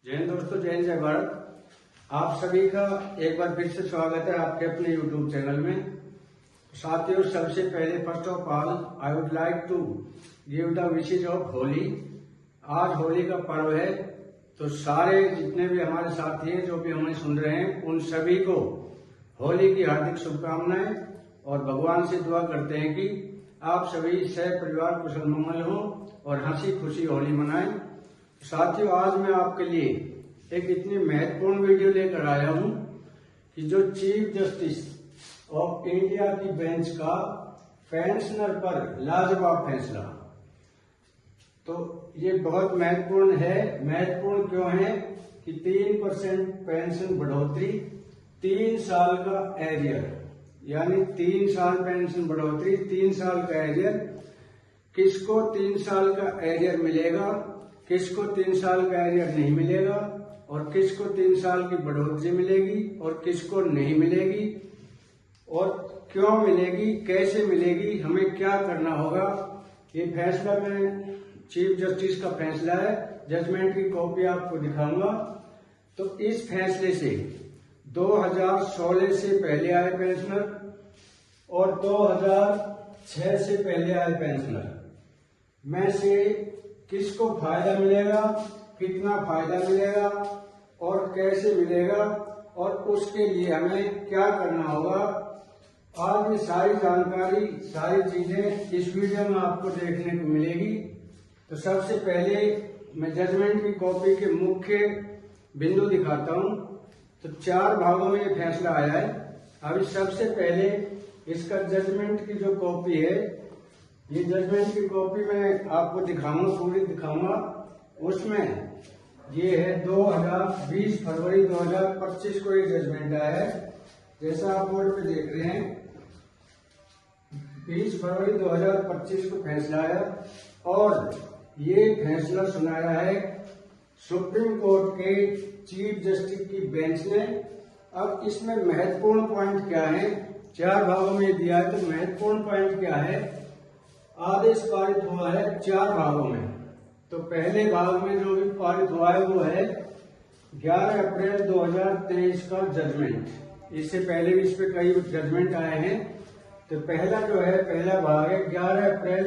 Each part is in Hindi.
जय हिंद दोस्तों, जय हिंद, जय भारत। आप सभी का एक बार फिर से स्वागत है आपके अपने YouTube चैनल में। साथियों, सबसे पहले first of all I would like to give the wishes of Holi. आज होली का पर्व है, तो सारे जितने भी हमारे साथी हैं जो भी हमें सुन रहे हैं उन सभी को होली की हार्दिक शुभकामनाएं और भगवान से दुआ करते हैं कि आप सभी सह परिवार कुशल मंगल हो और हंसी खुशी होली मनाएं। साथियों, आज मैं आपके लिए एक इतनी महत्वपूर्ण वीडियो लेकर आया हूं कि जो चीफ जस्टिस ऑफ इंडिया की बेंच का पेंशनर पर लाजवाब फैसला, तो ये बहुत महत्वपूर्ण है। महत्वपूर्ण क्यों है कि 3% पेंशन बढ़ोतरी, 3 साल का एरियर, यानी 3 साल पेंशन बढ़ोतरी, 3 साल का एरियर। किसको 3 साल का एरियर मिलेगा, किसको 3 साल का एरियर नहीं मिलेगा, और किसको 3 साल की बढ़ोतरी मिलेगी और किसको नहीं मिलेगी, और क्यों मिलेगी, कैसे मिलेगी, हमें क्या करना होगा, ये फैसला मैं चीफ जस्टिस का फैसला है। जजमेंट की कॉपी आपको दिखाऊंगा। तो इस फैसले से 2016 से पहले आए पेंशनर और 2006 से पहले आए पेंशनर में से किसको फायदा मिलेगा, कितना फायदा मिलेगा और कैसे मिलेगा, और उसके लिए हमें क्या करना होगा, आज ये सारी जानकारी, सारी चीजें इस वीडियो में आपको देखने को मिलेगी। तो सबसे पहले मैं जजमेंट की कॉपी के मुख्य बिंदु दिखाता हूं। तो 4 भागों में ये फैसला आया है। अभी सबसे पहले इसका जजमेंट की जो कॉपी है, ये जजमेंट की कॉपी मैं आपको दिखाऊंगा, पूरी दिखाऊंगा। उसमें ये है 2020 फरवरी 2025 को ये जजमेंट आया है, जैसा आप बोर्ड पे देख रहे हैं। 20 फरवरी 2025 को फैसला आया और ये फैसला सुनाया है सुप्रीम कोर्ट के चीफ जस्टिस की बेंच ने। अब इसमें महत्वपूर्ण पॉइंट क्या है, 4 भागों में दिया है, तो महत्वपूर्ण पॉइंट क्या है। आदेश पारित हुआ है 4 भागों में। तो पहले भाग में जो भी पारित हुआ है वो है 11 अप्रैल 2023 का जजमेंट। इससे पहले भी इस पे कई जजमेंट आए हैं। तो पहला जो है, पहला भाग है 11 अप्रैल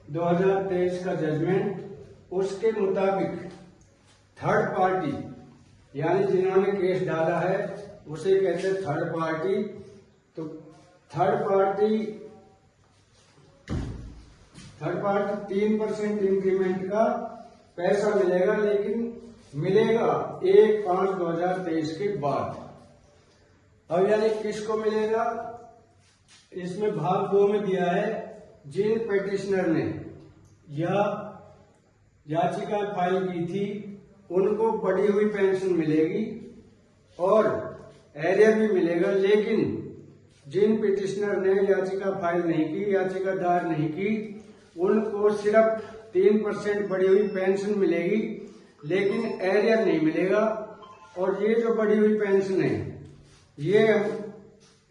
2023 का जजमेंट। उसके मुताबिक थर्ड पार्टी, यानी जिन्होंने केस डाला है उसे कहते हैं थर्ड पार्टी। तो थर्ड पार्टी 3% इंक्रीमेंट का पैसा मिलेगा, लेकिन मिलेगा 1/5/2023 के बाद। अब यानी किसको मिलेगा, इसमें भाग 2 में दिया है जिन पिटिशनर ने या याचिका फाइल की थी उनको बढ़ी हुई पेंशन मिलेगी और एरियर भी मिलेगा। लेकिन जिन पिटिशनर ने याचिका फाइल नहीं की, याचिका दायर नहीं की, उनको सिर्फ 3% बढ़ी हुई पेंशन मिलेगी, लेकिन एरियर नहीं मिलेगा। और ये जो बढ़ी हुई पेंशन है ये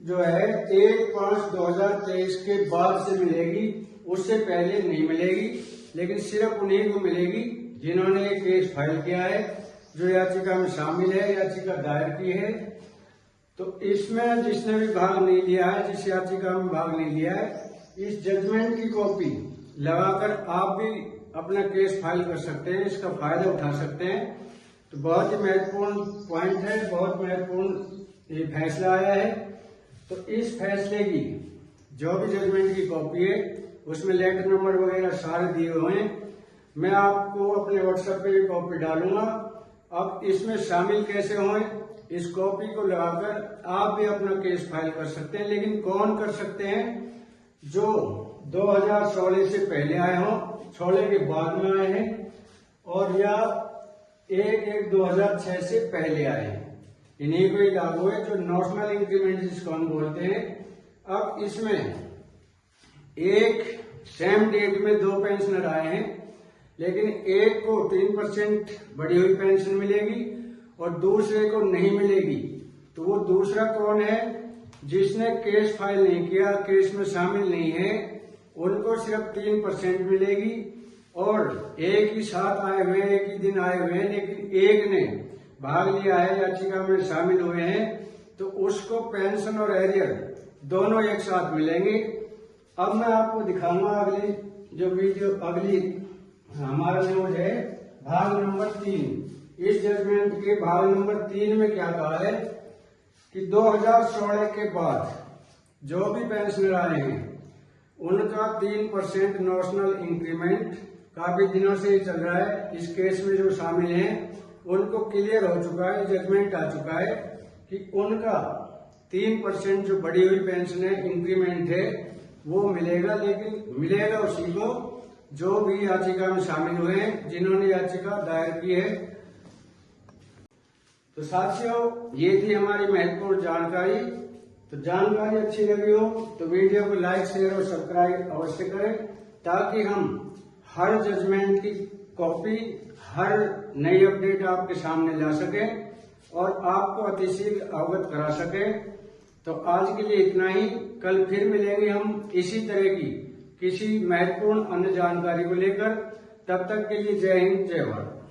जो है 1/5/2023 के बाद से मिलेगी, उससे पहले नहीं मिलेगी। लेकिन सिर्फ उन्हीं को मिलेगी जिन्होंने केस फाइल किया है, जो याचिका में शामिल है, याचिका दायर की है। तो इसमें जिसने भी भाग नहीं लिया है, जिस याचिका में भाग नहीं लिया है, इस जजमेंट की कॉपी लगाकर आप भी अपना केस फाइल कर सकते हैं, इसका फायदा उठा सकते हैं। तो बहुत ही महत्वपूर्ण पॉइंट है, बहुत महत्वपूर्ण ये फैसला आया है। तो इस फैसले की जो भी जजमेंट की कॉपी है उसमें लेटर नंबर वगैरह सारे दिए हुए हैं। मैं आपको अपने व्हाट्सएप पे भी कॉपी डालूंगा। अब इसमें शामिल कैसे हों, इस कॉपी को लगाकर आप भी अपना केस फाइल कर सकते हैं। लेकिन कौन कर सकते हैं, जो 2016 से पहले आए हों, 16 के बाद में आए हैं, और या 1/1/2006 से पहले आए हैं, इन्हीं को ही लागू है, जो नॉशनल इंक्रीमेंट जिसको हम बोलते हैं। अब इसमें एक सेम डेट में 2 पेंशनर आए हैं, लेकिन एक को 3% बढ़ी हुई पेंशन मिलेगी और दूसरे को नहीं मिलेगी। तो वो दूसरा कौन है, जिसने केस फाइल नहीं किया, केस में शामिल नहीं है, उनको सिर्फ 3% मिलेगी। और एक ही साथ आए हुए, एक ही दिन आए हुए हैं, लेकिन एक ने भाग लिया है, याचिका में शामिल हुए हैं, तो उसको पेंशन और एरियर दोनों एक साथ मिलेंगे। अब मैं आपको दिखाऊंगा अगली जो वीडियो, अगली हमारा न्यूज है भाग नंबर 3। इस जजमेंट के भाग नंबर 3 में क्या कहा है कि 2016 के बाद जो भी पेंशनर आए हैं उनका 3% नॉशनल इंक्रीमेंट काफी दिनों से ही चल रहा है। इस केस में जो शामिल हैं उनको क्लियर हो चुका है, जजमेंट आ चुका है कि उनका 3% जो बढ़ी हुई पेंशन है, इंक्रीमेंट है, वो मिलेगा। लेकिन मिलेगा उसी को जो भी याचिका में शामिल हुए हैं, जिन्होंने याचिका दायर की है। तो साथियों, ये थी हमारी महत्वपूर्ण जानकारी। तो जानकारी अच्छी लगी हो तो वीडियो को लाइक, शेयर और सब्सक्राइब अवश्य करें, ताकि हम हर जजमेंट की कॉपी, हर नई अपडेट आपके सामने ला सके और आपको अतिशीघ्र अवगत करा सके। तो आज के लिए इतना ही। कल फिर मिलेंगे हम इसी तरह की किसी महत्वपूर्ण अन्य जानकारी को लेकर। तब तक के लिए जय हिंद, जय भारत।